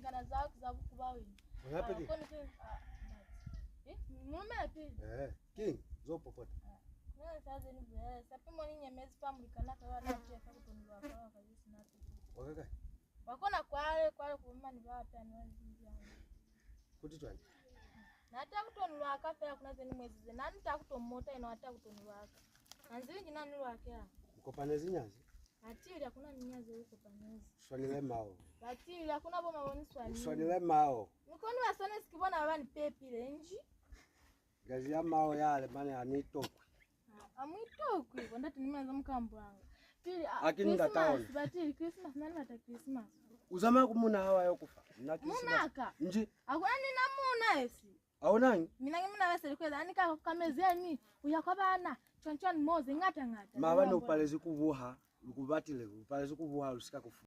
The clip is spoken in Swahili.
ngana za kuba wini. Ngapi ki? Mume pi. King, zo popote. Na sasa ni vile. Sapi mwani nyemezi pamulikana kwa na cheka kutonwa kwa kabisa na tu. Wakaka. Wakona kwale kumma ni bata ni wanzi. Kuti twani. Na hata kutonwa akafa kuna zeni mwezi zeni. Na nitakutomota ino hata kutonwa aka. Anzi njina nilwake. Mkopanezi nyazi. Atili hakuna ninyaze huko panezi. Swanile mao. Atili hakuna boma woni swali. Swanile mao. Nikoni wasone sikibona abani pepile nji. Gazi ya mao yale maana anitokwe. Amwitokwe ndati nimaza mkambo wangu. Pili Christmas, batili Christmas nani ata Christmas. Uzama kumuna hawa yokufa. Na Christmas. Munaka. Nji. Akuna nina muna esi. Aonani? Mina ngimuna wese kweza anika kamezeni uyakwabana chonchon moze ngata. Mabana upalezi kuvuha, ukubatile upalezi kuvuha usika kufu.